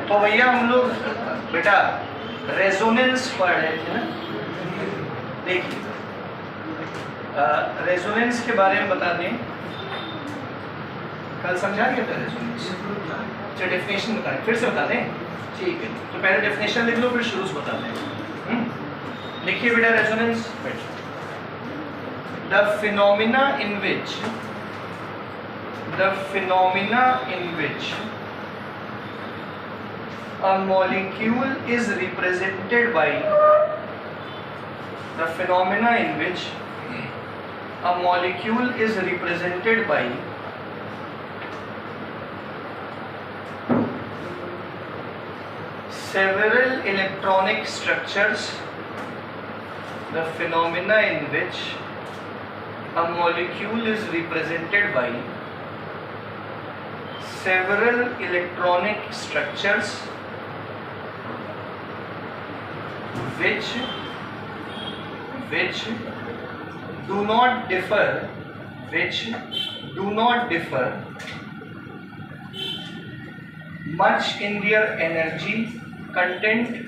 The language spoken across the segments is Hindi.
तो भैया हम लोग बेटा रेजोनेंस पढ़ रहे थे ना। देखिए रेजोनेंस के बारे में बता दें, कल समझा दिया था रेजोनेंस। अच्छा डेफिनेशन बताएं, फिर से बता दें, ठीक है। तो पहले डेफिनेशन लिख लो, फिर शुरू से बता दें। लिखिए बेटा resonance. The phenomena in which a molecule is represented by the phenomena in which a molecule is represented by several electronic structures. The phenomena in which a molecule is represented by several electronic structures which do not differ much in their energy content,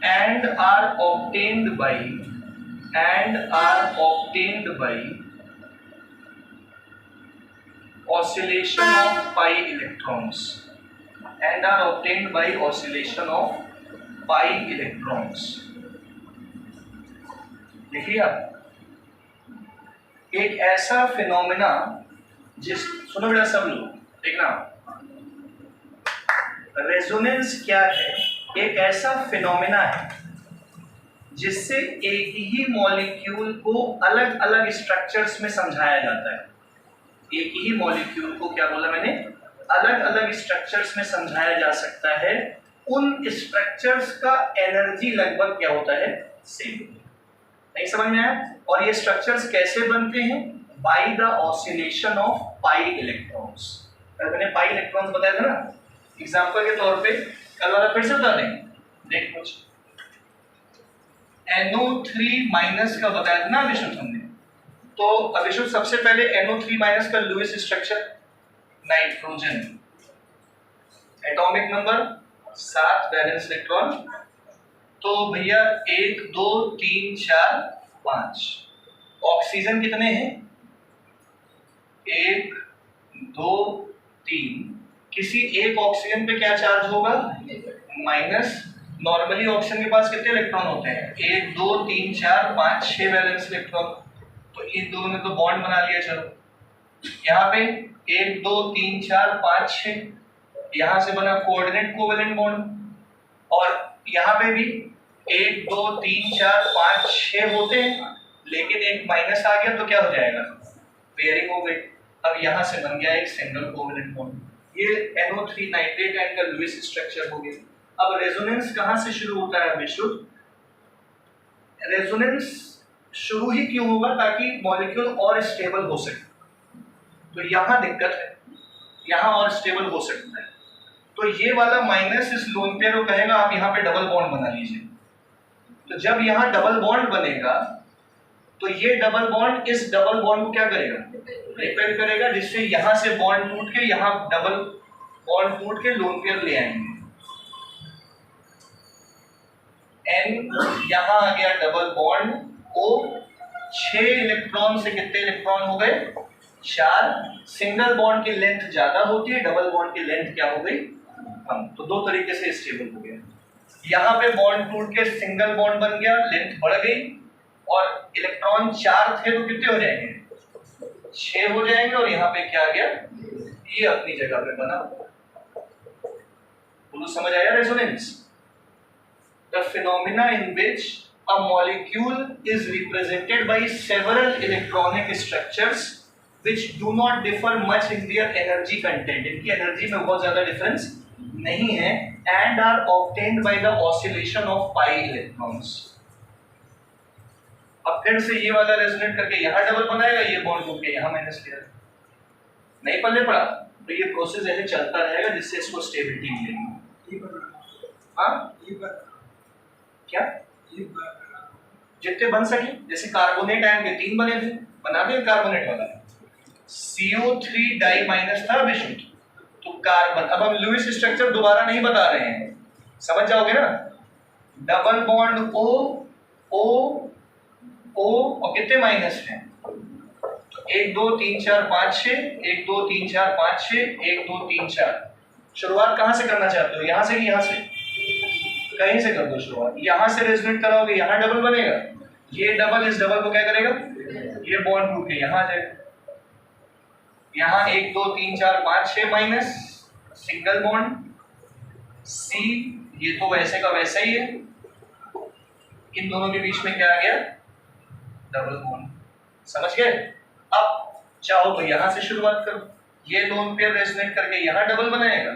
and are obtained by oscillation of pi electrons, देखिए आप एक ऐसा फिनोमेना सुनो बेटा सब लोग देखना, रेजोनेंस क्या है? एक ऐसा फिनोमेना है जिससे एक ही मॉलिक्यूल को अलग अलग स्ट्रक्चर्स में समझाया जाता है। एक ही मॉलिक्यूल को क्या बोला मैंने? अलग अलग स्ट्रक्चर्स में समझाया जा सकता है। उन स्ट्रक्चर्स का एनर्जी लगभग क्या होता है? सेम। नहीं समझ में आया? और ये स्ट्रक्चर्स कैसे बनते हैं? By the oscillation of pi electrons. मैंने पाई इलेक्ट्रॉन्स बताया था ना एग्जांपल के तौर पे, कल वाला फिर से बता दें। देख कुछ NO3 माइनस का बताया था ना अभिषेक हमने। तो अभिषेक सबसे पहले NO3 माइनस का Lewis structure, nitrogen, atomic number 7, valence electron. तो भैया 1 2 3 4 5। ऑक्सीजन कितने हैं? 1 2 3। किसी एक ऑक्सीजन पे क्या चार्ज होगा? माइनस। नॉर्मली ऑक्सीजन के पास कितने इलेक्ट्रॉन होते हैं? 1 2 3 4 5 6 वैलेंस इलेक्ट्रॉन। तो इन दोनों ने तो बॉन्ड बना लिया। चलो यहाँ पे 1 2 3 4 5 6, यहाँ से बना कोऑर्डिनेट कोवेलेंट बॉन्ड। और यहाँ पे भी 1 2 3 4 5 6 होते हैं, लेकिन एक माइनस आ गया तो क्या हो जाएगा? पेयरिंग हो गई। अब यहाँ से बन गया एक सिंगल कोवेलेंट बॉन्ड। ये NO3 नाइट्रेट आयन का लुईस स्ट्रक्चर हो गया। अब रेजोनेंस कहाँ से शुरू होता है विशुद्ध? रेजोनेंस शुरू ही क्यों होगा? ताकि मॉलिक्यूल और स्टेबल हो सके। तो यहाँ दिक्कत है, यहाँ और स्टेबल हो सकता है। तो ये वाला माइनस इस लोन पेयर को कहेगा आप यहाँ पे डबल बॉन्ड बना लीजिए। तो जब यहाँ डबल बॉन्ड बनेगा तो ये डबल बॉन्ड इस डबल बॉन्ड को क्या करेगा? रिपेल करेगा, जिससे यहाँ से बॉन्ड टूट के यहाँ डबल बॉन्ड टूट के लोन पेयर ले आएंगे। N यहाँ आ गया डबल बॉन्ड, O 6 इलेक्ट्रॉन से कितने इलेक्ट्रॉन हो गए? 4। सिंगल बॉन्ड की लेंथ ज्यादा होती है, डबल बॉन्ड की लेंथ क्या हो गई? कम। तो दो तरीके से स्टेबल हो गया। यहाँ पे बॉन्ड टूट के सिंगल बॉन्ड बन गया, लेंथ बढ़ गई, और इलेक्ट्रॉन 4 थे तो कितने हो जाएंगे? 6 हो जाएंगे। और यहाँ पे क्या आ गया? ये अपनी जगह पे बना। बोलो समझ आया resonance? The phenomena in which a molecule is represented by several electronic structures which do not differ much in their energy content. इनकी एनर्जी में बहुत ज्यादा डिफरेंस नहीं है, and are obtained by the oscillation of pi electrons. अब फिर से ये वाला रेजोनेट करके यहाँ डबल बनाएगा, ये बॉन्ड टूट के यहाँ माइनस ले आएगा। नहीं पल्ले पड़ा तो ये प्रोसेस ऐसे चलता रहेगा जिससे इसको स्टेबिलिटी मिलेगी। हाँ क्या जितने बन सके, जैसे कार्बोनेट आयन के 3 बने थे, बना दिए कार्बोनेट वाला। CO3 डाई माइनस था विशुद्ध, तो कार्बन, अब हम लुईस स्ट्रक्चर दोबारा नहीं बता रहे हैं, समझ जाओगे ना। Double bond O O O और कितने माइनस हैं, तो 1 2 3 4 5 6, 1 2 3 4 5 6, 1 2 3 4। शुरुआत कहां से करना चाहते हो, यहां से कि यहां से, कहीं से कर दो शुरुआत। यहां से रेजोनेट कराओगे, यहां डबल बनेगा, ये डबल इस डबल को क्या करेगा, ये बॉन्ड टूट के यहां आ जाएगा। यहां 1 2 3 4 5 6 माइनस, सिंगल बॉन्ड C, ये तो वैसे का वैसा ही है, इन दोनों के बीच में क्या आ गया, डबल बॉन्ड। समझ गए। अब चाहो तो यहां से शुरुआत करो, ये लोन पेयर रेजोनेट करके यहां डबल बनाएगा,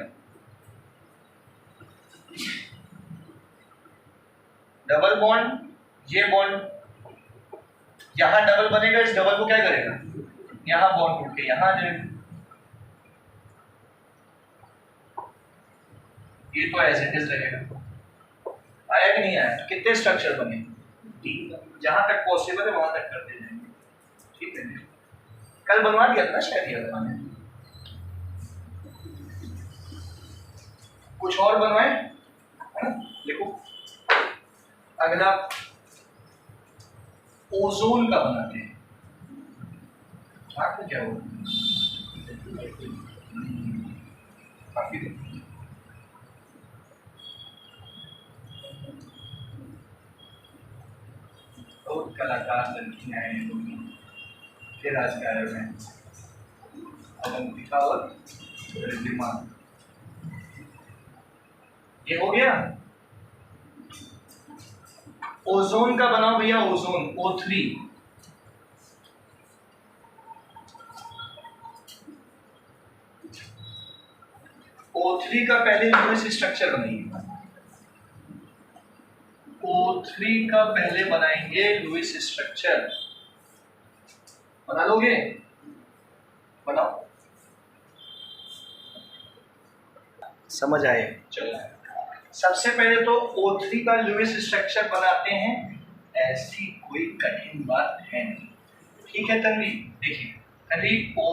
डबल बॉन्ड, ये बॉन्ड यहां डबल बनेगा, इस डबल को क्या करेगा, यहां बॉन्ड टूट के यहां आ जाएगा। ये तो एज इट इज रहेगा। आया कि नहीं आया, कितने स्ट्रक्चर बने, 3, जहां तक पॉसिबल है वहां तक करते जाएंगे, ठीक है। कल बनवा दिया था ना शायद, ये बनवाने कुछ और बनवाए, है ना। देखो अगला ओजोन का बनाते हैं, आपको क्या होगा, बहुत कलाकार लड़कियां हैं फिर आज गायब हैं, अवंतिका और रिद्धिमा। ये हो गया। ओजोन का बनाओ भैया, ओजोन O3, O3 का पहले लुईस स्ट्रक्चर बनाइए, O3 का पहले बनाएंगे लुईस स्ट्रक्चर, बना लोगे, बनाओ, समझ आए, चलो। सबसे पहले तो O3 का लुईस स्ट्रक्चर बनाते हैं, ऐसी कोई कठिन बात है नहीं, ठीक है तन्वी। देखिए तन्वी O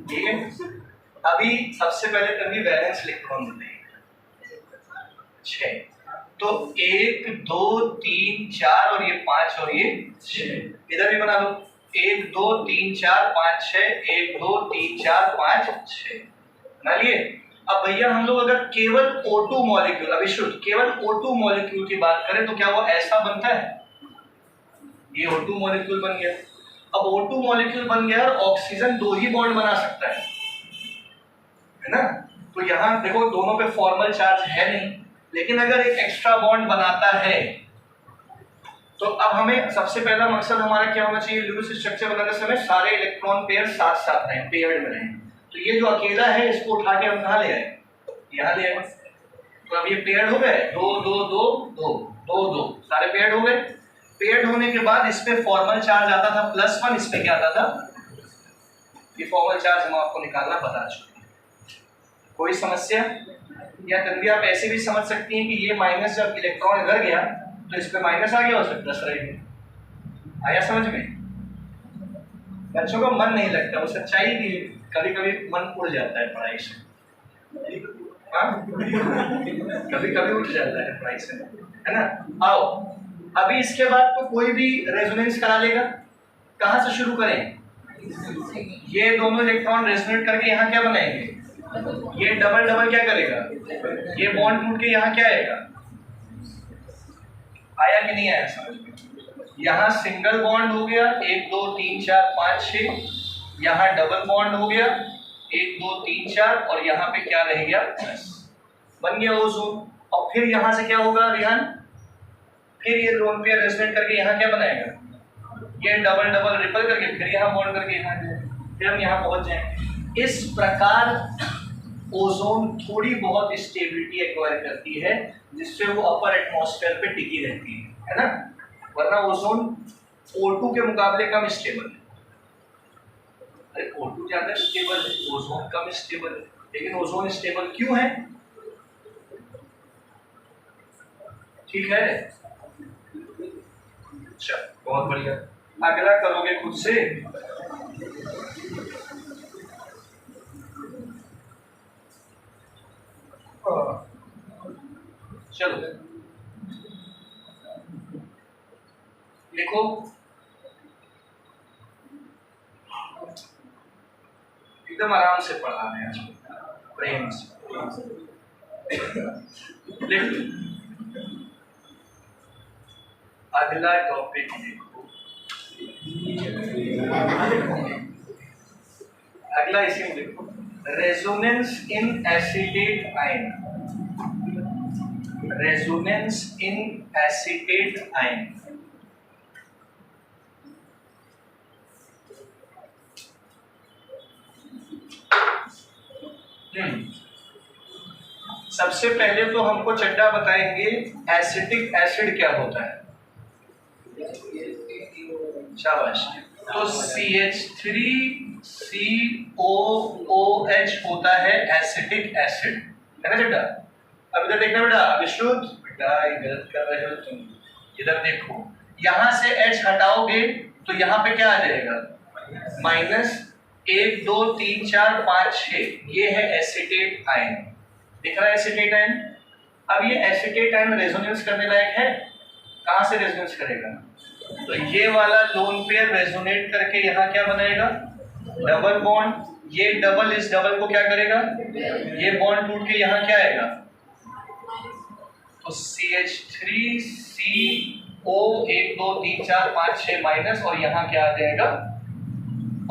ठीक है। अभी सबसे पहले तन्वी वैलेंस इलेक्ट्रॉन बताइए, 6, तो 1 2 3 4 और ये 5 और ये 6, इधर भी बना लो, 1 2 3 4 5 6, 1 2 3 4 5 6, बना लिए। अब भैया हम लोग अगर केवल O2 मॉलिक्यूल, अभी शुद्ध केवल O2 मॉलिक्यूल की बात करें तो क्या वो ऐसा बनता है, ये O2 मॉलिक्यूल बन गया। अब O2 मॉलिक्यूल बन गया और ऑक्सीजन 2 ही बॉन्ड बना सकता है ना। तो यहाँ देखो दोनों पे फॉर्मल चार्ज है नहीं, लेकिन अगर एक एक्स्ट्रा बॉन्ड बनाता है तो अब हमें सबसे पहला मकसद हमारा क्या होना चाहिए, लुईस स्ट्रक्चर बनाते समय सारे इलेक्ट्रॉन पेयर साथ साथ रहें, पेयर्ड में रहें। तो ये जो अकेला है इसको उठा के हम कहाँ ले आए, यहाँ ले आए। तो अब ये पेयर्ड हो गए, 2 2 2 2 2 2, सारे पेयर्ड हो गए। पेयर्ड होने के बाद इस पे फॉर्मल चार्ज आता था +1, इस पे क्या आता था, ये फॉर्मल चार्ज हम आपको निकालना बता चुके हैं। कोई समस्या, या तभी आप ऐसे भी समझ सकती हैं कि ये माइनस जब इलेक्ट्रॉन इधर गया तो इस पे माइनस आ गया हो सकता है, राइट में आया समझ में। बच्चों का मन नहीं लगता, वो सच्चाई भी, कभी कभी मन उड़ जाता है पढ़ाई से, कभी कभी उठ जाता है पढ़ाई से, है ना। आओ अभी इसके बाद तो कोई भी रेजोनेंस करा लेगा, कहाँ से शुरू करें, ये दोनों इलेक्ट्रॉन रेजोनेट करके यहाँ क्या बनाएंगे, ये डबल डबल क्या करेगा, ये बॉन्ड टूट के यहाँ क्या आएगा, आया कि नहीं आया समझ में। यहाँ सिंगल बॉन्ड हो गया 1 2 3 4 5 6, यहाँ डबल बॉन्ड हो गया 1 2 3 4 और यहाँ पे क्या रह गया, बन गया ओजोन। और फिर यहाँ से क्या होगा रिहान, फिर ये लोन पेयर रेजोनेट करके यहाँ क्या बनाएगा, ये डबल डबल रिपल करके फिर यहाँ बॉन्ड करके यहाँ जाएगा, फिर हम यहाँ पहुंच जाएंगे। इस प्रकार ओजोन थोड़ी बहुत स्टेबिलिटी एक्वायर करती है जिससे वो अपर एटमॉस्फेयर पे टिकी रहती है ना, वरना ओजोन O2 के मुकाबले कम स्टेबल है। अरे O2 ज्यादा स्टेबल है, ओजोन कम स्टेबल है। लेकिन ओजोन स्टेबल क्यों है, ठीक है, चल बहुत बढ़िया। अगला करोगे खुद से। चलो लिखो, एकदम आराम से पढ़ा रहे हैं, प्रेम से लिख। अगला टॉपिक लिखो, अगला इसी में लिखो, resonance in acetate ion. Resonance in acetate ion. सबसे पहले तो हमको चड्डा बताएंगे एसिटिक एसिड क्या होता है। शाबाश। तो CH3COOH होता है एसिटिक एसिड, है ना चड्डा? अब इधर देखना बेटा, विश्रुत बेटा ये गलत कर रहे हो तुम। इधर देखो, यहां से H हटाओगे तो यहाँ पे क्या आ जाएगा? -1 2 3 4 5 6। ये है एसिटेट आयन, दिख रहा है एसिटेट आयन। अब ये एसिटेट आयन रेजोनेंस करने लायक है। कहां से रेजोनेंस करेगा? तो ये वाला लोन पेयर रेजोनेट करके यहाँ क्या बनाएगा? Double bond. ये डबल इस डबल को क्या करेगा? ये बॉन्ड टूट के यहाँ क्या आएगा? तो CH3CO 1 2 3 4 5 6 माइनस, और यहाँ क्या आ जाएगा?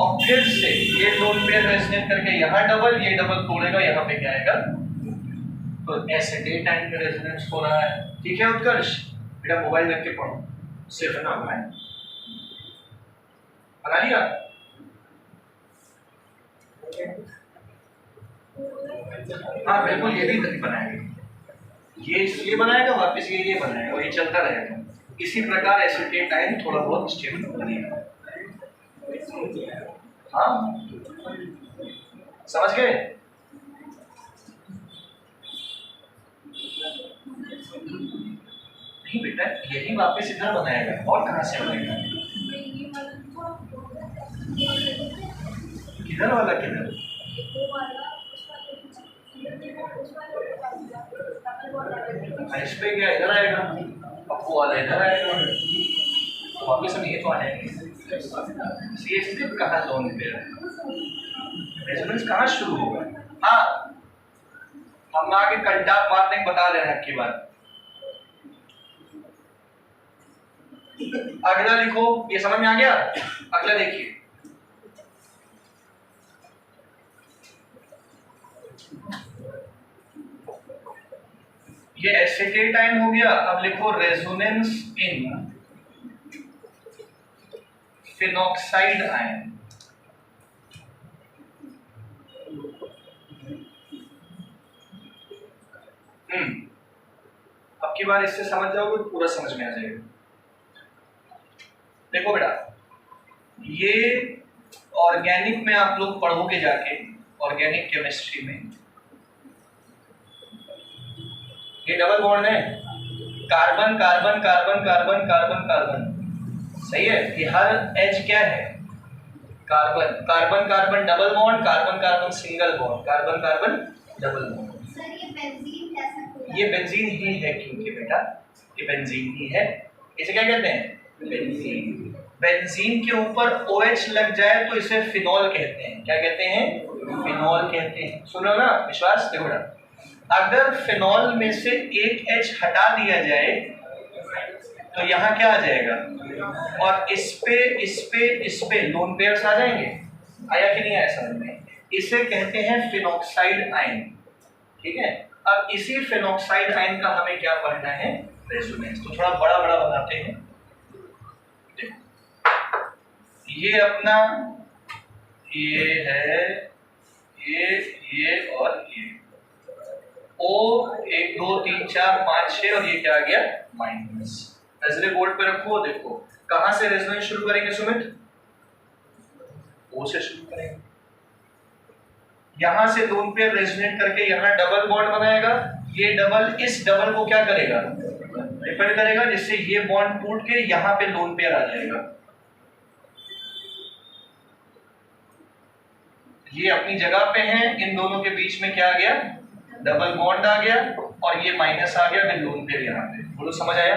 और फिर से ये लोन पेयर रेजोनेट करके यहाँ डबल, ये डबल तोड़ेगा, यहाँ पे क्या आएगा? तो एसिटेट आयन में रेजोनेंस हो रहा है। ठीक है उत्कर्ष, बेटा मोबाइल रख के पढ़ो, सिर्फ ना बनाए। बना लिया? हाँ बिल्कुल, ये भी बनाएगा, ये इसलिए बनाएगा, वापस ये बनाएगा, और ये चलता रहेगा। इसी प्रकार एसिटेट आयन थोड़ा बहुत स्टेबल बनेगा। हाँ समझ गए? नहीं बेटा, यही वापस इधर बनाएगा, और कहां से बनाएगा? किधर वाला किधर? इस पे क्या इधर आएगा? पप्पू वाला इधर आएगा, वापस हम ये तो आएंगे। CH3 कहाँ लोन पे है? रेजोनेंस कहाँ शुरू होगा? हाँ हम आगे कंटाप मारने बता रहे हैं आपकी बात। अगला लिखो, ये समझ में आ गया? अगला देखिए, ये एसिटेट आयन हो गया। अब लिखो रेजोनेंस इन फिनॉक्साइड आयन। अब की बार इससे समझ जाओगे, पूरा समझ में आ जाएगा। देखो बेटा, ये ऑर्गेनिक में आप लोग पढ़ोगे जाके, ऑर्गेनिक केमिस्ट्री में, ये डबल बॉन्ड है, carbon carbon carbon carbon carbon carbon, सही है? ये हर H क्या है? Carbon. Carbon carbon double bond, carbon carbon single bond, carbon carbon double bond. Sir ये बेंजीन कैसा खुला? ये बेंजीन ही है, क्योंकि बेटा ये बेंजीन ही है। इसे क्या कहते हैं? बेंजीन। बेंजीन के ऊपर OH लग जाए तो इसे फिनॉल कहते हैं। क्या कहते हैं? फिनॉल कहते हैं। सुनो ना, विश्वास देखो ना, अगर फिनॉल में से एक H हटा दिया जाए तो यहाँ क्या आ जाएगा? और इस पे लोन पेयर्स आ जाएंगे। आया कि नहीं आया समझ में? इसे कहते हैं फिनॉक्साइड आयन। ठीक है, अब इसी फिनॉक्साइड आयन का हमें क्या पढ़ना है? रेजोनेंस। तो थोड़ा बड़ा बड़ा बनाते हैं। ये अपना ये है, ये और ये O 1 2 3 4 5 6, और ये क्या आ गया? माइनस। नजरे बोर्ड पे रखो, देखो कहां से रेजोनेंस शुरू करेंगे सुमित? O से शुरू करेंगे। यहां से लोन पेयर रेजोनेट करके यहां डबल बॉन्ड बनाएगा, ये डबल इस डबल को क्या करेगा? रिपेल करेगा, जिससे ये बॉन्ड टूट के यहाँ पे लोन पेयर आ जाएगा। ये अपनी जगह पे हैं, इन दोनों के बीच में क्या आ गया, डबल बॉन्ड आ गया, और ये माइनस आ गया, फिर लोन पेयर यहाँ पे। बोलो समझ आया?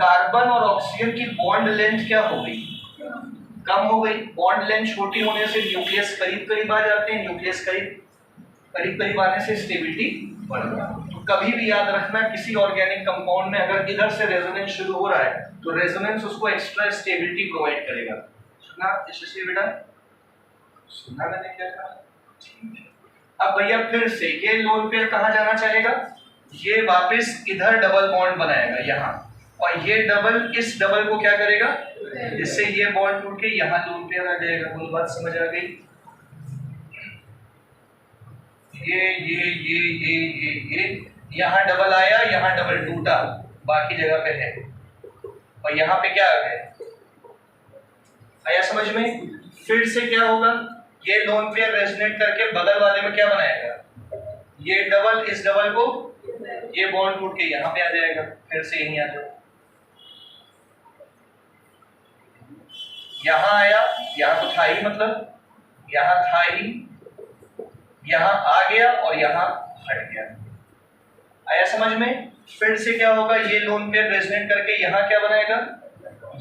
कार्बन और ऑक्सीजन की बॉन्ड लेंथ क्या हो गई, कम हो गई। बॉन्ड लेंथ छोटी होने से न्यूक्लियस करीब करीब आ जाते हैं, न्यूक्लियस करीब करीब आने से स्टेबिलिटी बढ़ जाती है। तो कभी भी याद रखना, किसी ऑर्गेनिक कंपाउंड में अगर इधर से रेजोनेंस शुरू हो रहा है तो रेजोनेंस उसको एक्स्ट्रा स्टेबिलिटी प्रोवाइड करेगा। सुना यशस्वी बेटा? सुना मैंने क्या कहा? ठीक है। अब भैया फिर से ये लोन पेयर कहाँ जाना चाहेगा, ये वापस इधर डबल बॉन्ड बनाएगा यहाँ, और ये डबल इस डबल को क्या करेगा, इससे ये बॉन्ड टूट के यहाँ लोन पेयर आ जाएगा। बोलो बात समझ आ गई? ये यहाँ डबल आया, यहाँ डबल टूटा, बाकी जगह पे है, और यहाँ पे क्या आ गया, आया समझ में? फिर से क्या होगा, ये लोन पेयर रेजोनेट करके बगल वाले में क्या बनाएगा, ये डबल इस डबल को, ये बॉन्ड टूट के यहाँ पे आ जाएगा। फिर से यहीं आ जाओ, यहाँ आया, यहाँ तो था ही, मतलब यहाँ था ही, यहाँ आ गया और यहाँ हट गया। आया समझ में? फिर से क्या होगा, ये लोन पेयर रेजोनेट करके यहाँ क्या बनाएगा,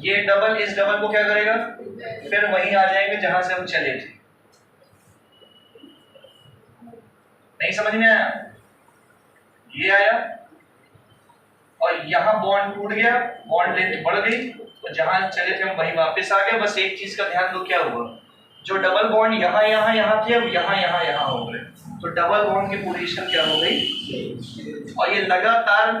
ये डबल इस डबल को क्या करेगा, फिर वहीं आ जाएंगे जहां से हम चले थे। नहीं समझ में आया? ये आया और यहाँ बॉन्ड टूट गया, बॉन्ड लेंथ बढ़ गई, तो जहां चले थे हम वहीं वापस आ गए। बस एक चीज का ध्यान दो, क्या हुआ, जो डबल बॉन्ड यहाँ यहाँ यहाँ थे, अब यहाँ यहाँ यहाँ हो गए, तो डबल बॉन्ड की पोजीशन क्या हो गई। और ये लगातार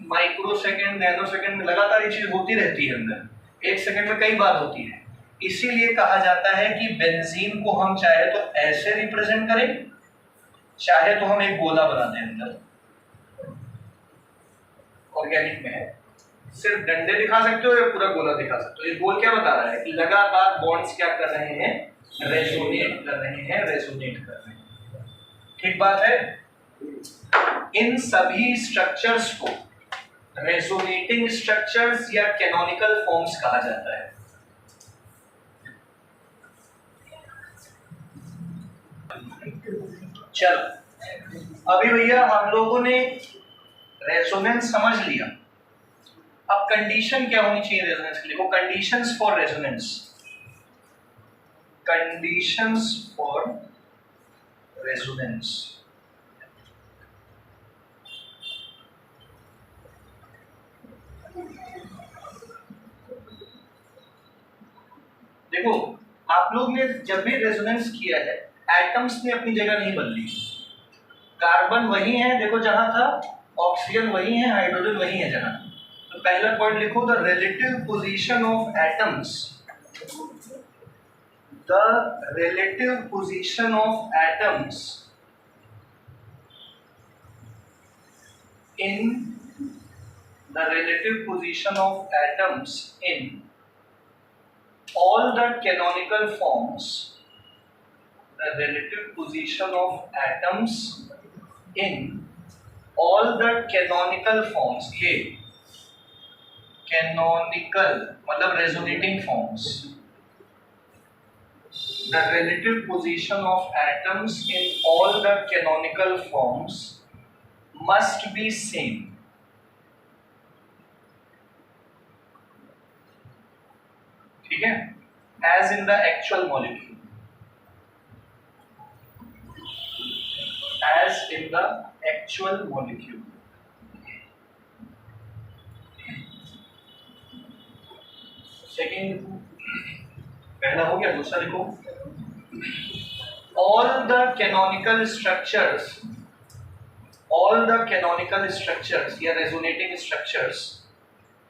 माइक्रो सेकेंड, नैनो सेकेंड में लगातार ये चीज होती रहती है अंदर, एक सेकंड में कई बार होती है। इसीलिए कहा जाता है कि बेंजीन को हम चाहे तो ऐसे रिप्रेजेंट करें, चाहे तो हम एक गोला बना दें। अंदर ऑर्गेनिक में है, सिर्फ डंडे दिखा सकते हो या पूरा गोला दिखा सकते हो। ये गोल क्या बता रहा है कि लगातार बॉन्ड्स क्या कर रहे हैं, रेजोनेट कर रहे हैं, रेजोनेट कर रहे हैं। ठीक बात है? इन सभी स्ट्रक्चर्स को रेजोनेटिंग स्ट्रक्चर्स या कैनोनिकल फॉर्म्स कहा जाता है। चलो अभी भैया हम लोगों ने रेजोनेंस समझ लिया, अब कंडीशन क्या होनी चाहिए रेजोनेंस के लिए, वो conditions for resonance, conditions for resonance. देखो आप लोग ने जब भी रेजोनेंस किया है, एटम्स ने अपनी जगह नहीं बदली। कार्बन वही है देखो जहां था, ऑक्सीजन वही है, हाइड्रोजन वही है जहां। तो पहला पॉइंट लिखो, the relative position of atoms, the relative position of atoms in the relative position of atoms in all the canonical forms, the relative position of atoms in all the canonical forms, ये canonical मतलब resonating forms, the relative position of atoms in all the canonical forms must be same, ठीक है, as in the actual molecule, as in the actual molecule। Second पहला हो गया, दूसरा लिखो, all the canonical structures, all the canonical structures या resonating structures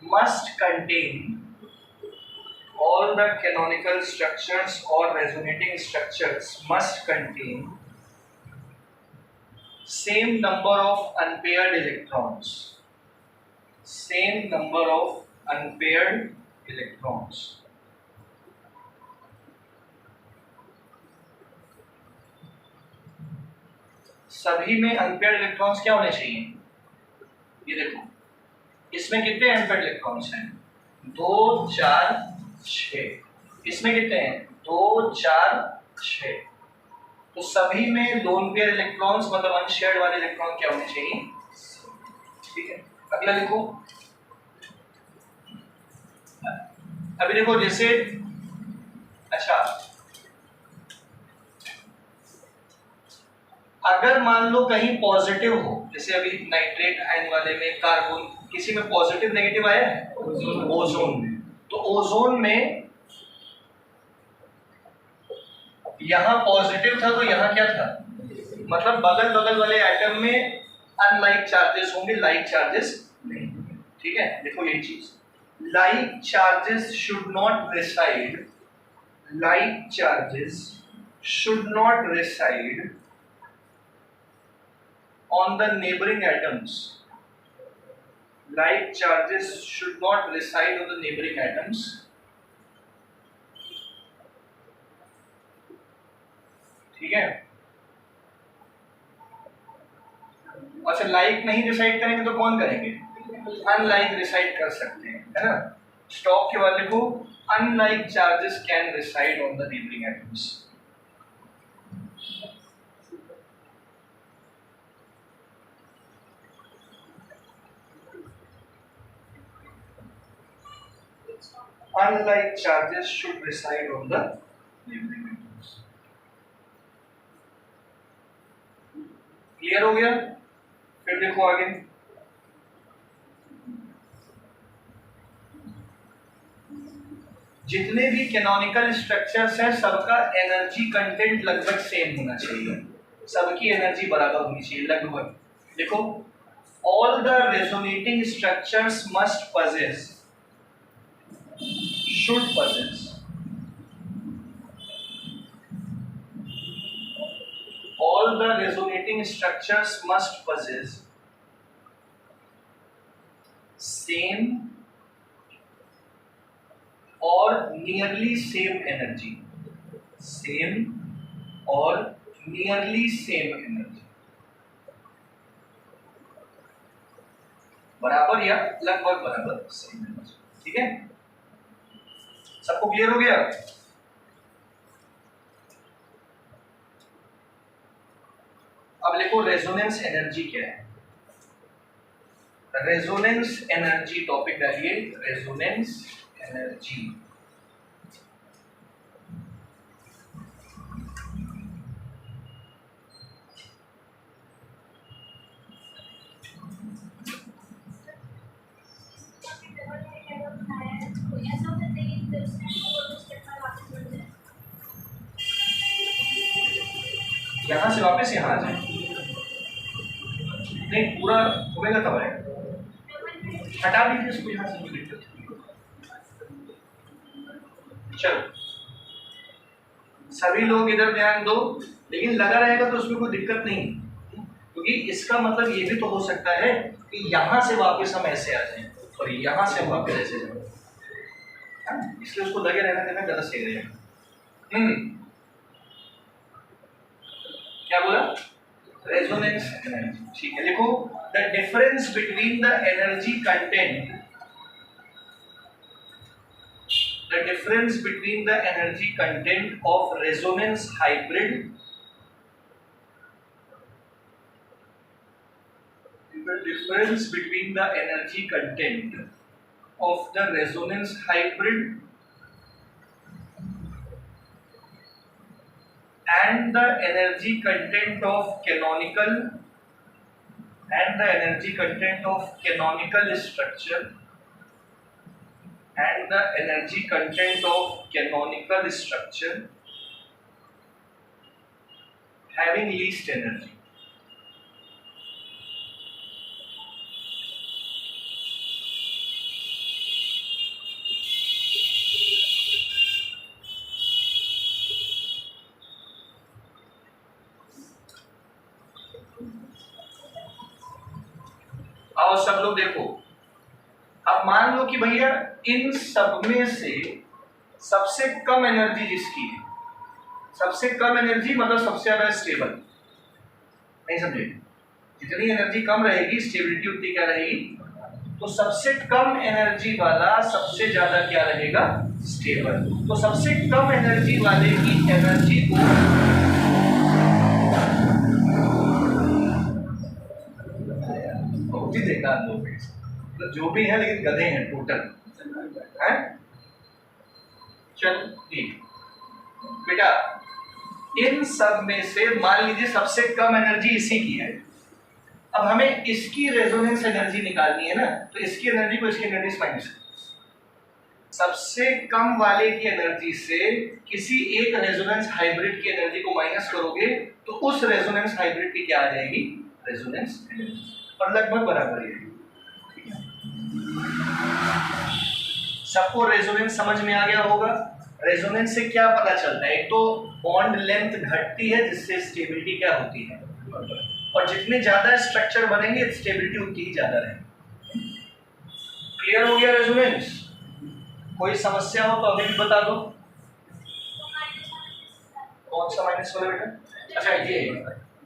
must contain, all the canonical structures or resonating structures must contain same number of unpaired electrons, same number of unpaired electrons। सभी में अनपेयर्ड इलेक्ट्रॉन्स क्या होने चाहिए, ये देखो इसमें कितने एम्पेयर इलेक्ट्रॉन्स हैं? 2 4 6। इसमें कितने हैं? 2 4 6। तो सभी में लोन पेयर इलेक्ट्रॉन्स मतलब अनशेयर्ड वाले इलेक्ट्रॉन क्या होने चाहिए? ठीक है, अगला लिखो। अभी देखो जैसे अच्छा अगर मान लो कहीं पॉजिटिव हो, जैसे अभी नाइट्रेट आयन वाले में कार्बन, किसी में पॉजिटिव नेगेटिव आया है? ओजोन में। तो ओजोन में यहां पॉजिटिव था तो यहां क्या था? मतलब बगल बगल वाले एटम में अनलाइक चार्जेस होंगे, लाइक चार्जेस नहीं। ठीक है, देखो ये चीज, like charges should not reside, like charges should not reside on the neighboring atoms. Like charges should not reside on the neighboring atoms. ठीक है, अच्छा लाइक नहीं डिसाइड करेंगे तो कौन करेंगे? अनलाइक डिसाइड कर सकते हैं, है ना। स्टॉक के वाले को unlike charges can reside on the neighbouring atoms. Unlike charges should reside on the neighboring atoms. Clear हो गया? फिर देखो आगे, जितने भी कैनोनिकल स्ट्रक्चर्स हैं सबका एनर्जी कंटेंट लगभग सेम होना चाहिए, सबकी एनर्जी बराबर होनी चाहिए लगभग। देखो, all the resonating structures must possess, should possess, all the resonating structures must possess same or nearly same energy, same or nearly same energy, बराबर या लगभग बराबर सेम एनर्जी। ठीक है, सबको क्लियर हो गया? अब लिखो रेजोनेंस एनर्जी क्या है। रेजोनेंस एनर्जी टॉपिक डालिए, रेजोनेंस एनर्जी। यहां से वापस यहां आ जाए, नहीं पूरा होगा तब आएगा, हटा दीजिए इसको यहां से, कोई दिक्कत नहीं। चलो सभी लोग इधर ध्यान दो, लेकिन लगा रहेगा तो उसमें कोई दिक्कत नहीं, क्योंकि इसका मतलब ये भी तो हो सकता है कि यहां से वापस हम ऐसे आ जाएं और यहां से हम वापस ऐसे जाएं, इसलिए उसको लगे रहना देना ज्यादा सही रहेगा। क्या बोला? Resonance energy. ठीक है, लिखो the difference between the energy content, the difference between the energy content of resonance hybrid, the difference between the energy content of the resonance hybrid and the energy content of canonical, and the energy content of canonical structure, and the energy content of canonical structure having least energy. आओ सब लोग देखो, अब मान लो कि भैया इन सब में से सबसे कम एनर्जी जिसकी है, सबसे कम एनर्जी मतलब सबसे ज्यादा स्टेबल, नहीं समझे? जितनी एनर्जी कम रहेगी स्टेबिलिटी उतनी क्या रहेगी, तो सबसे कम एनर्जी वाला सबसे ज्यादा क्या रहेगा, स्टेबल। तो सबसे कम एनर्जी वाले की एनर्जी को बहुत ही देखा लोग, तो जो भी है लेकिन गधे हैं टोटल है। चल ठीक बेटा, इन सब में से मान लीजिए सबसे कम एनर्जी इसी की है, अब हमें इसकी रेजोनेंस एनर्जी निकालनी है ना, तो इसकी एनर्जी को इसकी एनर्जी से माइनस, सबसे कम वाले की एनर्जी से किसी एक रेजोनेंस हाइब्रिड की एनर्जी को माइनस करोगे तो उस रेजोनेंस हाइब्रिड की क्या आ जाएगी, रेजोनेंस एनर्जी, और लगभग बराबर ही है। सबको रेजोनेंस समझ में आ गया होगा। रेजोनेंस से क्या पता चलता है, एक तो बॉन्ड लेंथ घटती है जिससे स्टेबिलिटी क्या होती है, और जितने ज्यादा स्ट्रक्चर बनेंगे स्टेबिलिटी उतनी ही ज्यादा रहेगी। क्लियर हो गया रेजोनेंस? कोई समस्या हो तो अभी भी बता दो। कौन सा माइनस वाला बेटा? अच्छा ये,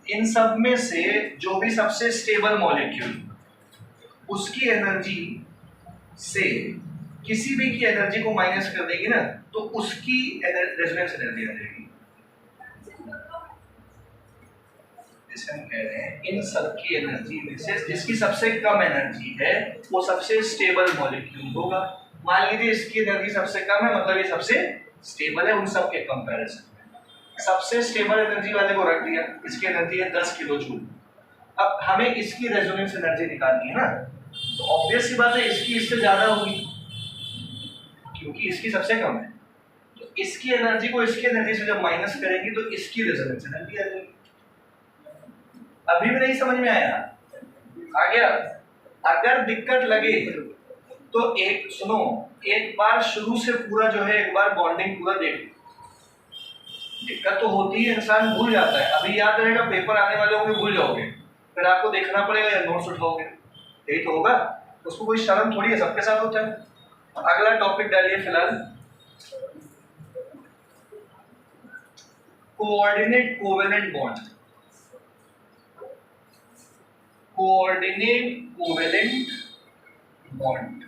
इन सब में से जो भी सबसे स्टेबल मॉलिक्यूल उसकी एनर्जी से किसी भी की एनर्जी को माइनस कर देगी ना, तो उसकी रेजोनेंस एनर्जी आ जाएगी। जैसे हम कह रहे हैं इन सब की एनर्जी में से जिसकी सबसे कम एनर्जी है वो सबसे स्टेबल मॉलिक्यूल होगा। मान लीजिए इसकी एनर्जी सबसे कम है, मतलब ये सबसे स्टेबल है उन सब के कंपैरिजन में। सबसे स्टेबल एनर्जी वाले को रख दिया, इसकी एनर्जी है 10 किलो जूल। अब हमें इसकी रेजोनेंस एनर्जी निकालनी है ना, तो ऑब्वियस सी बात है इसकी इससे ज्यादा होगी क्योंकि इसकी सबसे कम है, तो इसकी एनर्जी को इसकी एनर्जी से जब माइनस करेंगे तो इसकी रेजोनेंस एनर्जी आ जाएगी। अभी भी नहीं समझ में आया? आ गया? अगर दिक्कत लगे तो एक सुनो, एक बार शुरू से पूरा जो है एक बार बॉन्डिंग पूरा देख। दिक्कत तो होती है, इंसान भूल जाता है, अभी याद रहेगा, पेपर आने वाले होंगे भूल जाओगे, फिर आपको देखना पड़ेगा या नोट्स उठाओगे, यही तो होगा। उसको कोई शर्म थोड़ी है, सबके साथ होता है। अगला टॉपिक डालिए फिलहाल, coordinate covalent bond. Coordinate covalent bond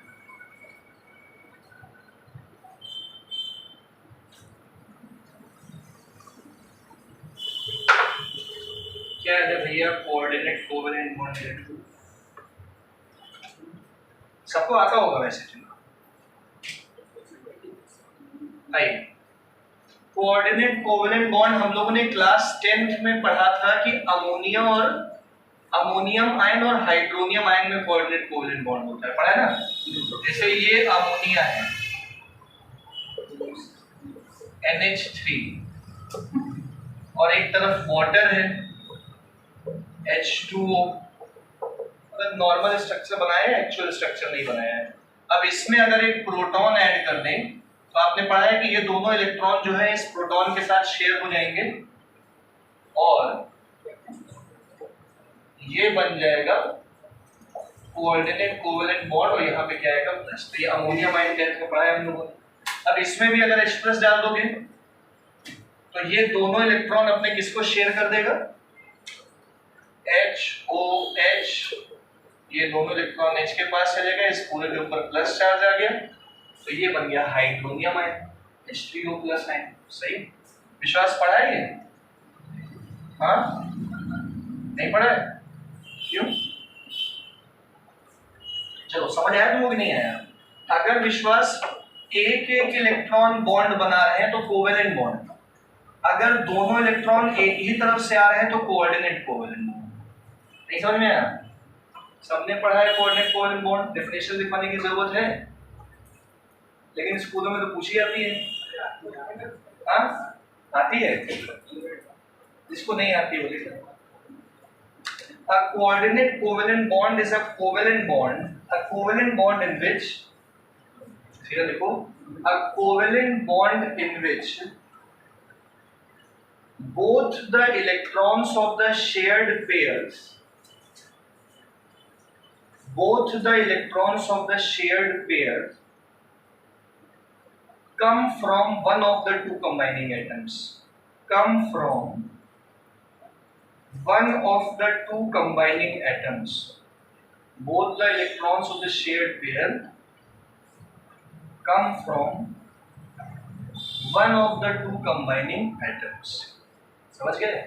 क्या है भैया? कोऑर्डिनेट कोवेलेंट बॉन्ड सबको आता होगा वैसे। आइए, कोऑर्डिनेट कोवेलेंट बॉन्ड हम लोगों ने क्लास 10th में पढ़ा था कि अमोनिया और अमोनियम आयन और हाइड्रोनियम आयन में कोऑर्डिनेट कोवेलेंट बॉन्ड होता है, पढ़ा है ना। जैसे ये अमोनिया है NH3 और एक तरफ वाटर है H2O, मतलब नॉर्मल स्ट्रक्चर बनाया है, एक्चुअल स्ट्रक्चर नहीं बनाया है। अब इसमें अगर एक प्रोटॉन ऐड कर दें तो आपने पढ़ा है कि ये दोनों इलेक्ट्रॉन जो है इस प्रोटॉन के साथ शेयर हो जाएंगे और ये बन जाएगा कोऑर्डिनेट कोवेलेंट बॉन्ड, और यहाँ पे क्या आएगा प्लस। तो ये अमोनियम आयन टेंथ में पढ़ा है हम लोगों ने। अब इसमें भी अगर H+ डाल दोगे तो ये दोनों इलेक्ट्रॉन अपने किसको शेयर कर देगा, HOH, ये दोनों इलेक्ट्रॉन H के पास चलेगा, इस पूरे के ऊपर प्लस चार्ज आ गया, तो ये बन गया हाइड्रोनियम आयन H3O+ आयन। सही? विश्वास पढ़ा है ये? हाँ नहीं पढ़ा है? क्यों? चलो समझ आया तुमको कि नहीं आया? अगर विश्वास एक एक इलेक्ट्रॉन बॉन्ड बना रहे हैं तो कोवेलेंट बॉन्ड, अगर दोनों इलेक्ट्रॉन एक ही तरफ से आ रहे हैं तो कोऑर्डिनेट कोवेलेंट बॉन्ड। नहीं समझ में आया? सबने पढ़ा है कोऑर्डिनेट कोवेलेंट बॉन्ड, डेफिनेशन लिखवाने की जरूरत है, लेकिन स्कूलों में तो पूछी जाती है। हाँ आती है, जिसको नहीं आती है बोलिए। A coordinate covalent bond is a covalent bond in which, here देखो, a covalent bond in which both the electrons of the shared pairs come from one of the two combining atoms. one of the two combining atoms, both the electrons of the shared pair come from one of the two combining atoms. समझ गए?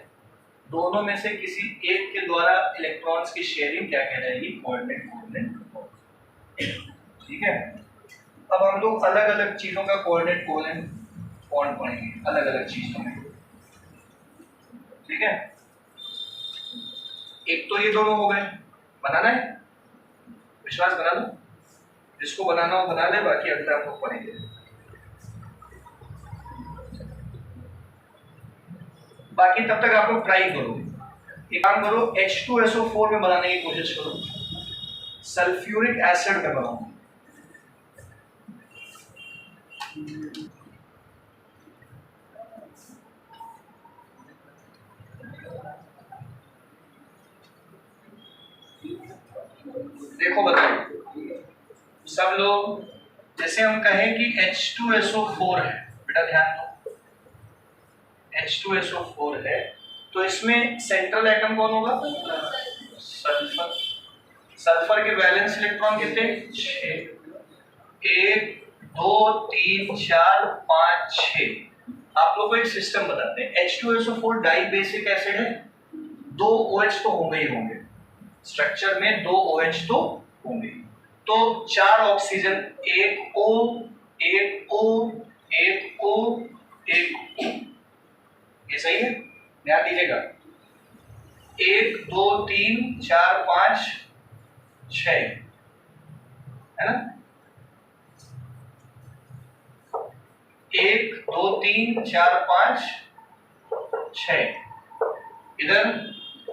दोनों में से किसी एक के द्वारा इलेक्ट्रॉन्स की शेयरिंग क्या कहलाएगी? Coordinate covalent. ठीक है, अब हम लोग अलग अलग चीजों का कोऑर्डिनेट कोवैलेंट बॉन्ड पढ़ेंगे अलग अलग चीजों में। ठीक है, एक तो ये दोनों हो गए, बनाना है, विश्वास बना लो, जिसको बनाना हो बना ले, बाकी अगला हम लोग पढ़ेंगे। बाकी तब तक आप लोग ट्राई करो, एक काम करो, H2SO4 में बनाने की कोशिश करो, सल्फ्यूरिक एसिड में बनाओ। देखो बताओ सब लोग, जैसे हम कहें कि H2SO4 है, बेटा ध्यान दो, H2SO4 है, तो इसमें सेंट्रल एटम कौन होगा? सल्फर। सल्फर के वैलेंस इलेक्ट्रॉन कितने? 6। 1 2 3 4 5 6। आप लोग को एक सिस्टम बताते हैं, H2SO4 डाई बेसिक एसिड है, 2 OH तो होंगे ही होंगे, स्ट्रक्चर में 2 OH तो होंगे, तो 4 oxygen, 1 O 1 O 1 O 1 O, ये सही है? ध्यान दीजिएगा, 1 2 3 4 5 6 है ना, 1 2 3 4 5 6, इधर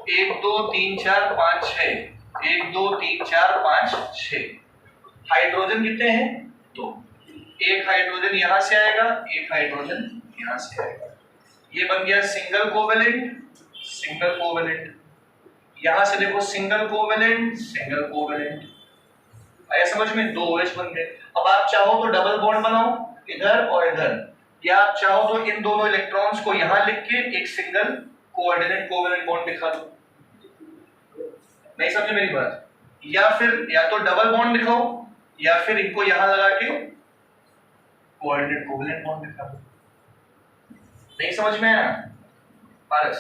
1 2 3 4 5 6, 1 2 3 4 5 6। हाइड्रोजन कितने हैं? 2। एक हाइड्रोजन यहां से आएगा, एक हाइड्रोजन यहां से आएगा, ये बन गया सिंगल कोवैलेंट, सिंगल कोवैलेंट। यहां से देखो सिंगल कोवैलेंट, सिंगल कोवैलेंट, आया समझ में? 2 OH बन गए। अब आप चाहो तो डबल बॉन्ड बनाओ इधर और इधर, या आप चाहो तो इन दोनों इलेक्ट्रॉन्स को यहां लिख के एक सिंगल कोऑर्डिनेट कोवैलेंट बॉन्ड दिखा दो। नहीं समझे मेरी बात? या फिर या तो डबल बॉन्ड दिखाओ, या फिर इनको यहां लगा के कोऑर्डिनेट कोवैलेंट बॉन्ड दिखा दो। नहीं समझ में आया? पारस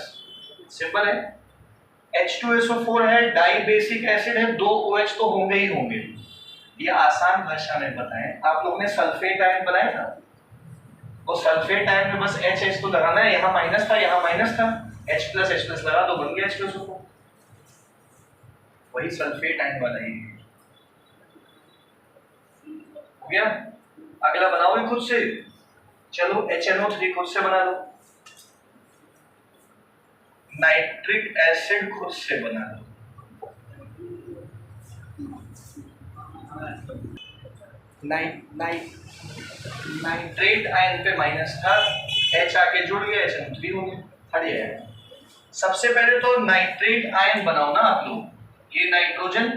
सिंपल है, H2SO4 है, डाई बेसिक एसिड है, 2 OH तो होंगे ही होंगे, ये आसान भाषा में बताएं। आप लोगों ने सल्फेट आयन बनाया था, वो सल्फेट आयन में बस H तो लगाना है, यहाँ माइनस था, यहाँ माइनस था, H+ लगा दो, बन गया H2SO4, वही सल्फेट आयन वाला ही हो गया। अगला बनाओगे खुद से, चलो HNO3 खुद से बना लो, नाइट्रिक एसिड खुद से बना लो, नाइट्रेट आयन पे माइनस था, H आके जुड़ गया, HNO3 हो गया, हट जाएगा। सबसे पहले तो नाइट्रेट आयन बनाओ ना आप लोग, ये नाइट्रोजन,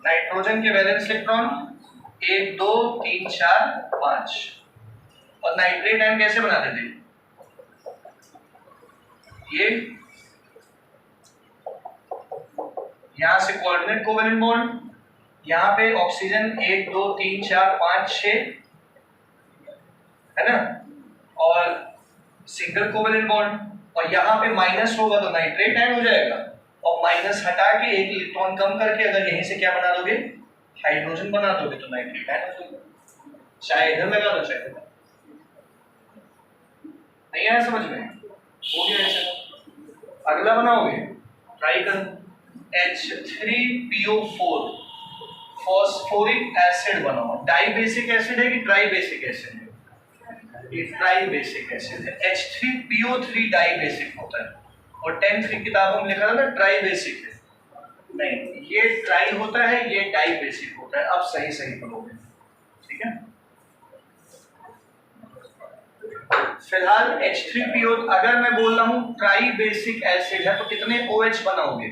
नाइट्रोजन के वैलेंस इलेक्ट्रॉन 1 2 3 4 5, और नाइट्रेट आयन कैसे बनाते थे? ये यहां से कोऑर्डिनेट कोवैलेंट बॉन्ड, यहां पे ऑक्सीजन 1 2 3 4 5 6 है ना, और सिंगल कोवैलेंट बॉन्ड, और यहां पे माइनस होगा तो नाइट्रेट आयन हो जाएगा, और माइनस हटा के एक इलेक्ट्रॉन कम करके अगर यहीं से क्या बना दोगे? हाइड्रोजन बना दोगे तो नाइट्रेट आयन हो जाएगा, चाहे इधर लगा दो चाहे इधर। नहीं आया समझ में? हो गया ऐसा। अगला बनाओगे, ट्राई करो, H3PO4 फॉस्फोरिक एसिड बनाओ। डाई बेसिक एसिड है कि ट्राई बेसिक एसिड है? ये ट्राई बेसिक एसिड है। H3PO3 डाई बेसिक होता है, और 10th की किताबों में लिखा था ना ट्राई बेसिक है, नहीं ये ट्राई होता है, ये डाई बेसिक होता है। अब सही सही पढ़ोगे, ठीक है? फिलहाल H3PO, अगर मैं बोल रहा हूँ ट्राई बेसिक एसिड है तो कितने OH बनाओगे?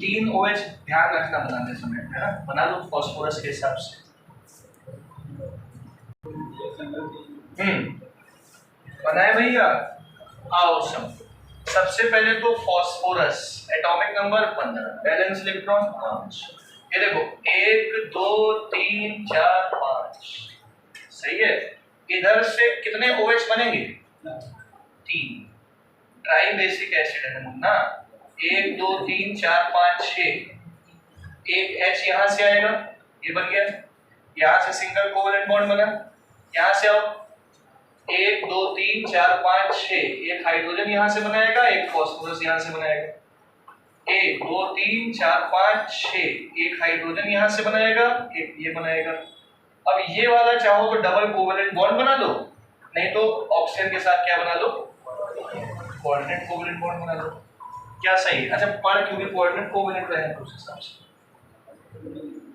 3 OH, ध्यान रखना बनाने समय, है ना? बना लो फास्फोरस के हिसाब से। बनाए भैया, आओ सब सबसे पहले तो phosphorus atomic number 15, balance electron 5। ये देखो 1 2 3 4 5, सही है। इधर से कितने OH बनेंगे? 3। ट्राई बेसिक एसिड है ना। 1 2 3 4 5 6, एक H यहां से आएगा, ये बन गया। यहां से सिंगल कोवेलेंट बॉन्ड बना, यहां से आओ 1 2 3 4 5 6, एक हाइड्रोजन यहां से बनाएगा, एक फॉस्फोरस यहां से बनाएगा। 1 2 3 4 5 6, एक हाइड्रोजन यहां से बनाएगा, एक ये बनाएगा। अब ये वाला चाहो तो डबल कोवेलेंट बॉन्ड बना लो, नहीं तो ऑक्सीजन के साथ क्या बना लो? कोऑर्डिनेट कोवेलेंट बॉन्ड बना लो। क्या सही? अच्छा, पर क्योंकि कोऑर्डिनेट कोवेलेंट रहे उस हिसाब से,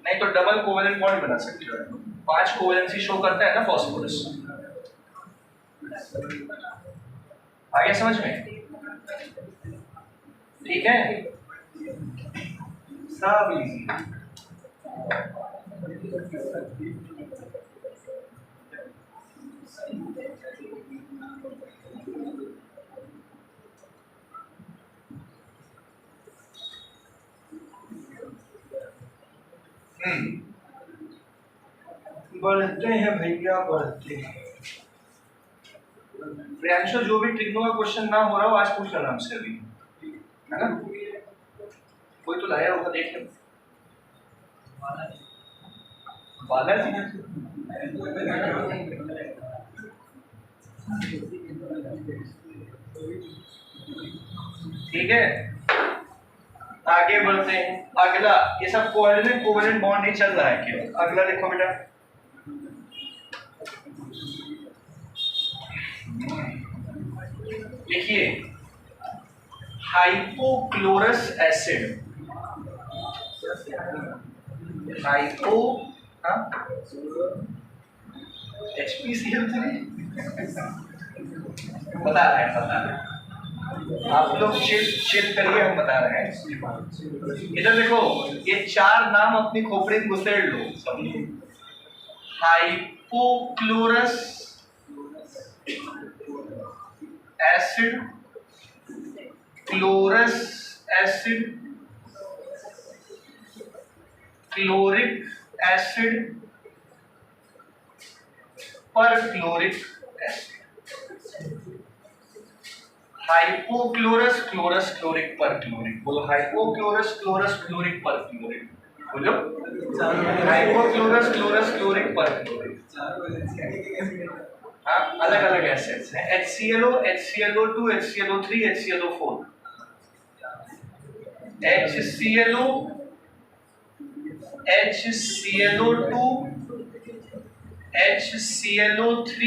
नहीं तो डबल कोवेलेंट बॉन्ड बना सकते हो। 5 कोवेलेंसी शो करता है ना फॉस्फोरस। आ गया समझ में? ठीक है, सब इजी। बढ़ते हैं भैया, बढ़ते हैं। प्रियांशु, जो भी ट्रिग्नो का क्वेश्चन ना हो रहा हो आज पूछ लेना हमसे अभी, है ना? कोई तो लाया होगा, देख लो। बालाजी ठीक है, आगे बढ़ते हैं। अगला, ये सब कोऑर्डिनेट कोवेलेंट बॉन्ड ही चल रहा है केवल। अगला देखो बेटा, देखिए हाइपोक्लोरस एसिड, हाइपो HPCl3 बता रहे हैं, आप लोग चिल करिए, हम बता रहे हैं। इधर देखो, ये 4 नाम अपनी खोपड़ी में घुसेड़ लो सब लोग। Hypochlorous acid, chlorous acid, chloric acid, perchloric acid. Hypochlorous chlorous chloric perchloric, बोलो हाइपोक्लोरस क्लोरस क्लोरिक परक्लोरिक, बोलो हाइपोक्लोरस क्लोरस क्लोरिक परक्लोरिक। हाँ, अलग अलग एसिड्स हैं, HClO, HClO2, HClO3, HClO4, HClO, HClO2, HClO3,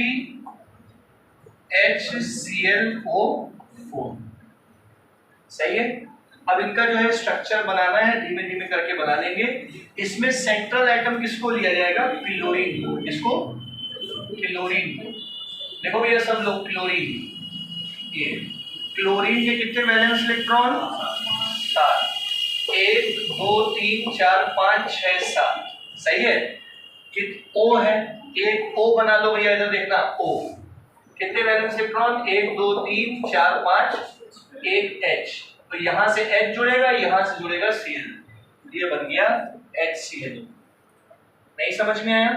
HClO4, सही है। अब इनका जो है स्ट्रक्चर बनाना है, धीमे धीमे करके बना लेंगे। इसमें सेंट्रल एटम किसको लिया जाएगा? क्लोरीन को। किसको? क्लोरीन को। देखो भैया सब लोग, क्लोरीन, ये क्लोरीन के कितने वैलेंस इलेक्ट्रॉन? 7। 1 2 3 4 5 6 7, सही है। O है, एक O बना लो भैया, इधर देखना O कितने वैलेंस इलेक्ट्रॉन? 1 2 3 4 5, एक H, तो यहां से H जुड़ेगा, यहां से जुड़ेगा Cl, ये बन गया HCl। नहीं समझ में आया?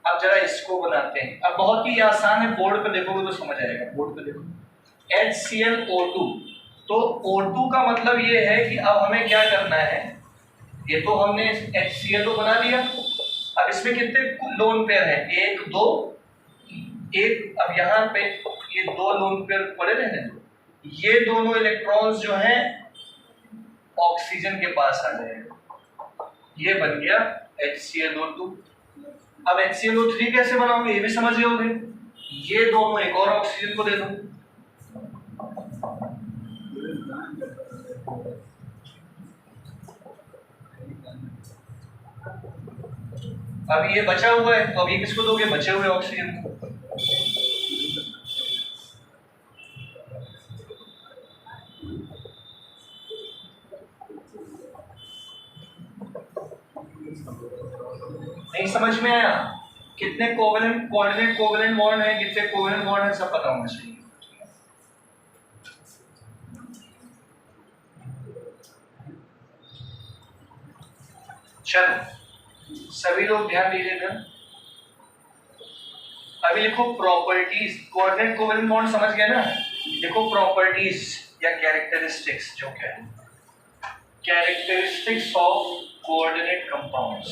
अब जरा इसको बनाते हैं। अब बहुत ही आसान है, बोर्ड पे देखोगे तो समझ आएगा। बोर्ड पे देखो, HClO2, तो O2 का मतलब ये है कि अब हमें क्या करना है, ये तो हमने HClO बना दिया। अब इसमें कितने लोन पेयर हैं? 1 2 1। अब यहाँ पे ये 2 लोन पेयर पड़े रहने दो, ये दोनों इलेक्ट्रॉन्स जो हैं ऑक्सीजन के पास आ जाएगा, ये बन गया HClO2। अब HClO3 कैसे बनाओगे ये भी समझ लोगे, ये दोनों एक और ऑक्सीजन को दे दो। अब ये बचा हुआ है, तो अब ये किसको दोगे? बचे हुए ऑक्सीजन को। नहीं समझ में आया? कितने कोवेलेंट कोऑर्डिनेट कोवेलेंट बॉन्ड है, कितने कोवेलेंट बॉन्ड है, सब पता होना चाहिए। चलो सभी लोग ध्यान दीजिएगा। अभी लिखो प्रॉपर्टीज, कोऑर्डिनेट कोवेलेंट बॉन्ड समझ गए ना। देखो प्रॉपर्टीज या कैरेक्टरिस्टिक्स, जो क्या है कैरेक्टरिस्टिक्स ऑफ कोऑर्डिनेट कंपाउंड्स।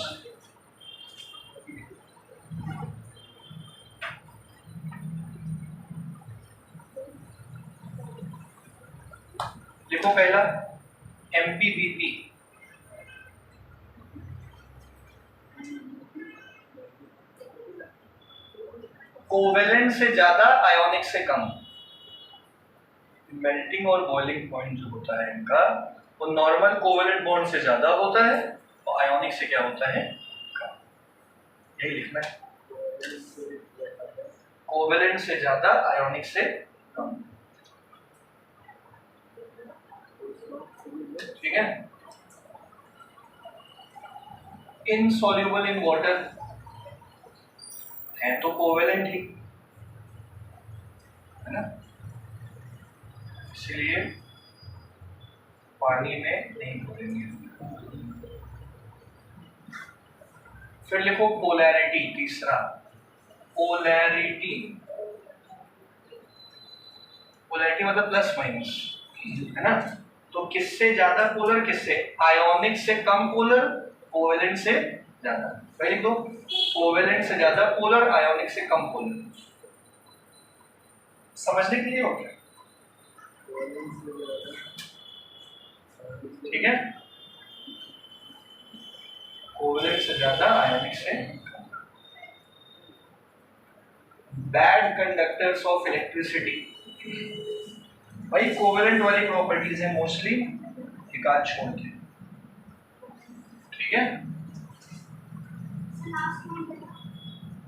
देखो पहला MPBP, कोवेलेंट से ज्यादा आयोनिक से कम। मेल्टिंग और बॉइलिंग पॉइंट जो होता है इनका, वो नॉर्मल कोवेलेंट बॉन्ड से ज्यादा होता है और आयोनिक से क्या होता है कम। यही लिखना है, कोवेलेंट से ज्यादा आयोनिक से कम। ठीक है। इनसॉल्युबल इन वाटर है तो कोवेलेंट ही है ना, इसलिए पानी में नहीं घुलेंगे। फिर लिखो पोलैरिटी, तीसरा पोलैरिटी। पोलैरिटी मतलब प्लस माइनस है ना। तो किससे ज्यादा पोलर, किससे आयोनिक से कम पोलर, कोवेलेंट से ज्यादा। भाई लिख दो कोवेलेंट से ज्यादा पोलर, आयोनिक से कम पोलर। समझने के लिए हो गया, ठीक है। कोवेलेंट से ज्यादा, आयोनिक से कम। बैड कंडक्टर्स ऑफ इलेक्ट्रिसिटी, भाई कोवेलेंट वाली प्रॉपर्टीज है मोस्टली, एक आध छोड़ के, ठीक है।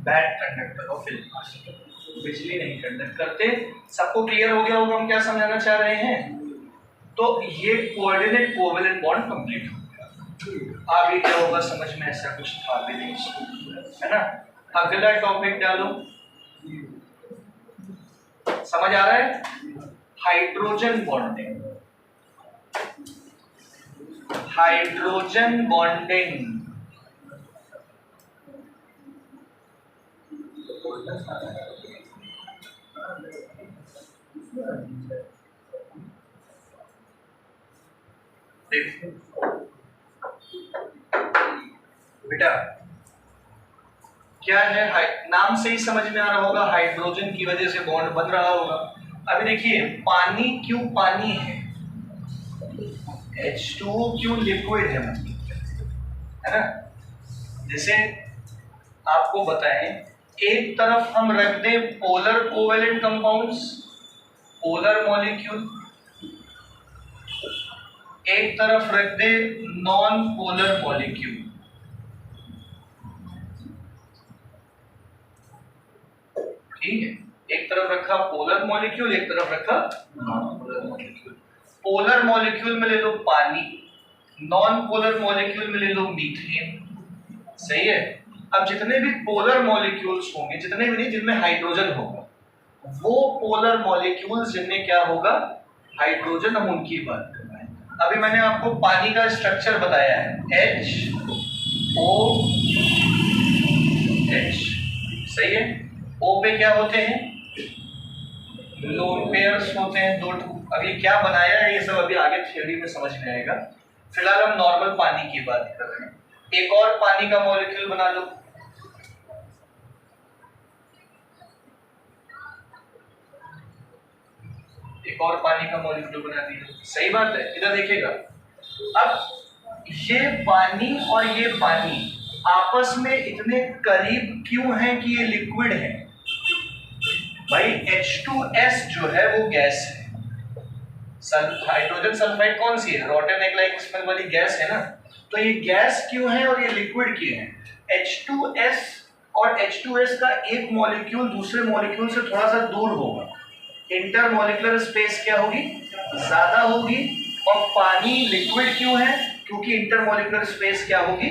बैड कंडक्टर ऑफ इलेक्ट्रिसिटी, बिजली नहीं कंडक्ट करते। सबको क्लियर हो गया होगा हम क्या समझाना चाह रहे हैं। तो ये कोऑर्डिनेट कोवेलेंट बॉन्ड कंप्लीट हो गया। आगे क्या होगा समझ में ऐसा कुछ था भी नहीं, है ना। अगला टॉपिक डालो, समझ आ रहा है। Hydrogen bonding, hydrogen bonding. बेटा क्या है, नाम से ही समझ में आ रहा होगा, हाइड्रोजन की वजह से बॉन्ड बन रहा होगा। अभी देखिए पानी क्यों पानी है, H2O क्यों लिक्विड है ना। जैसे आपको बताएं, एक तरफ हम रख दें polar covalent compounds, polar molecule, एक तरफ रख दे नॉन पोलर मॉलिक्यूल। ठीक है, एक तरफ रखा पोलर मॉलिक्यूल, एक तरफ रखा non polar molecule. Polar molecule में ले लो पानी, नॉन पोलर मॉलिक्यूल में ले लो मीथेन। सही है। अब जितने भी पोलर मॉलिक्यूल्स होंगे, जितने भी नहीं जिनमें हाइड्रोजन होगा, वो पोलर मॉलिक्यूल्स जिनमें क्या होगा हाइड्रोजन, हम उनकी बात कर रहे हैं। अभी मैंने आपको पानी का स्ट्रक्चर बताया है, HOH। सही है। O पे क्या होते हैं, लोन पेयर्स होते हैं, दो। अभी क्या बनाया है ये सब अभी आगे थ्योरी में समझ में आएगा। फिलहाल हम नॉर्मल पानी की बात कर रहे हैं। एक और पानी का मॉलिक्यूल बना लो, एक और पानी का मॉलिक्यूल बना दिया। सही बात है। इधर देखिएगा, अब ये पानी और ये पानी आपस में इतने करीब क्यों हैं कि ये लिक्विड है। भाई H2S जो है वो गैस है, हाइड्रोजन सल्फाइड कौन सी है, रॉटन एग लाइक स्मेल वाली गैस है ना। तो ये गैस क्यों है और ये लिक्विड क्यों है। H2S और H2S का एक मॉलिक्यूल दूसरे मॉलिक्यूल से थोड़ा सा दूर होगा, इंटरमॉलिक्यूलर स्पेस क्या होगी, ज्यादा होगी। और पानी लिक्विड क्यों है, क्योंकि इंटरमॉलिक्यूलर स्पेस क्या होगी,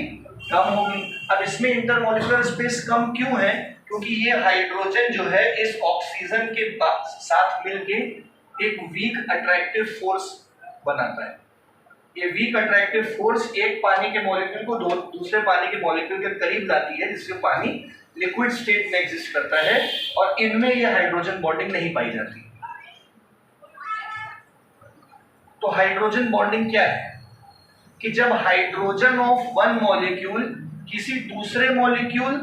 कम होगी। अब इसमें इंटरमॉलिक्यूलर स्पेस कम क्यों है, क्योंकि ये हाइड्रोजन जो है इस ऑक्सीजन के साथ मिलके एक वीक अट्रैक्टिव फोर्स बनाता है। ये वीक अट्रैक्टिव फोर्स एक पानी के मॉलिक्यूल को दूसरे पानी के मॉलिक्यूल के करीब लाती है, जिससे पानी लिक्विड स्टेट में एग्जिस्ट करता है और इनमें ये हाइड्रोजन बॉन्डिंग नहीं पाई जाती। तो हाइड्रोजन बॉन्डिंग क्या है कि जब हाइड्रोजन ऑफ वन मॉलिक्यूल किसी दूसरे मॉलिक्यूल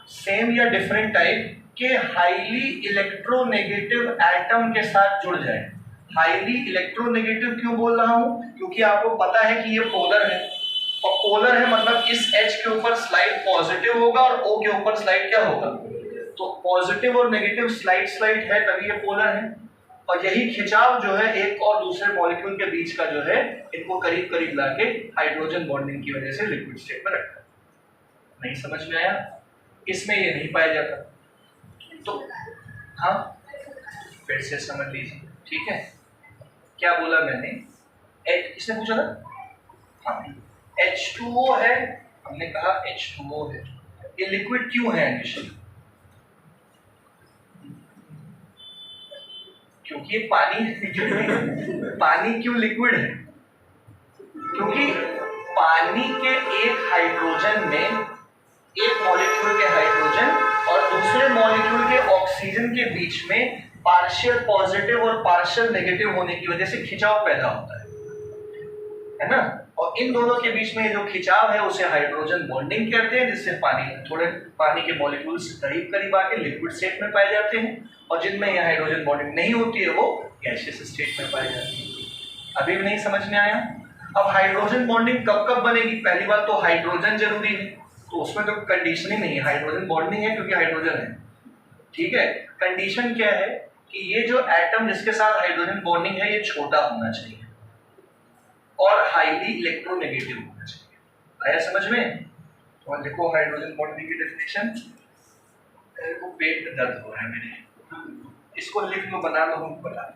सेम या डिफरेंट टाइप के हाईली इलेक्ट्रोनेगेटिव एटम के साथ जुड़ जाए। हाईली इलेक्ट्रोनेगेटिव क्यों बोल रहा हूं? क्योंकि आपको पता है कि ये पोलर है, और पोलर है मतलब इस H के ऊपर स्लाइड पॉजिटिव होगा और O के ऊपर स्लाइड क्या होगा? तो पॉजिटिव और नेगेटिव स्लाइड है, तभी ये पोलर है। और यही खिंचाव जो है एक और दूसरे मॉलिक्यूल के बीच का जो है, इनको करीब करीब लाके हाइड्रोजन बॉन्डिंग की वजह से लिक्विड स्टेट में रखता है। नहीं समझ में आया? इसमें ये नहीं पाया जाता। तो हाँ, फिर से समझ लीजिए, ठीक है? क्या बोला मैंने? इसने पूछा था, हाँ, H2O है, हमने कहा H2O है। ये लिक्विड क्यों है इनिशियली? क्योंकि ये पानी क्यों लिक्विड है? क्योंकि पानी के एक हाइड्रोजन में, एक मॉलिक्यूल के हाइड्रोजन और दूसरे मॉलिक्यूल के ऑक्सीजन के बीच में पार्शियल पॉजिटिव और पार्शियल नेगेटिव होने की वजह से खिंचाव पैदा होता है ना? और इन दोनों के बीच में जो खिंचाव है उसे हाइड्रोजन बॉन्डिंग कहते हैं, जिससे पानी के मॉलिक्यूल्स करीब करीब आके लिक्विड स्टेट में पाए जाते हैं, और जिनमें यह हाइड्रोजन बॉन्डिंग नहीं होती है वो गैसियस स्टेट में पाई जाती है। अभी भी नहीं समझ में आया? अब हाइड्रोजन बॉन्डिंग कब कब बनेगी? पहली बात तो हाइड्रोजन जरूरी है, तो उसमें तो कंडीशन ही नहीं है, हाइड्रोजन बॉन्डिंग है क्योंकि हाइड्रोजन है, ठीक है? कंडीशन क्या है कि ये जो एटम जिसके साथ हाइड्रोजन बॉन्डिंग है ये छोटा होना चाहिए और हाईली इलेक्ट्रोनेगेटिव होना चाहिए। आया समझ में? और देखो हाइड्रोजन बॉन्डिंग की डेफिनेशन, को पेट में दर्द हो रहा है मेरे, इसको लिख लो, बना लो, हम बता दें।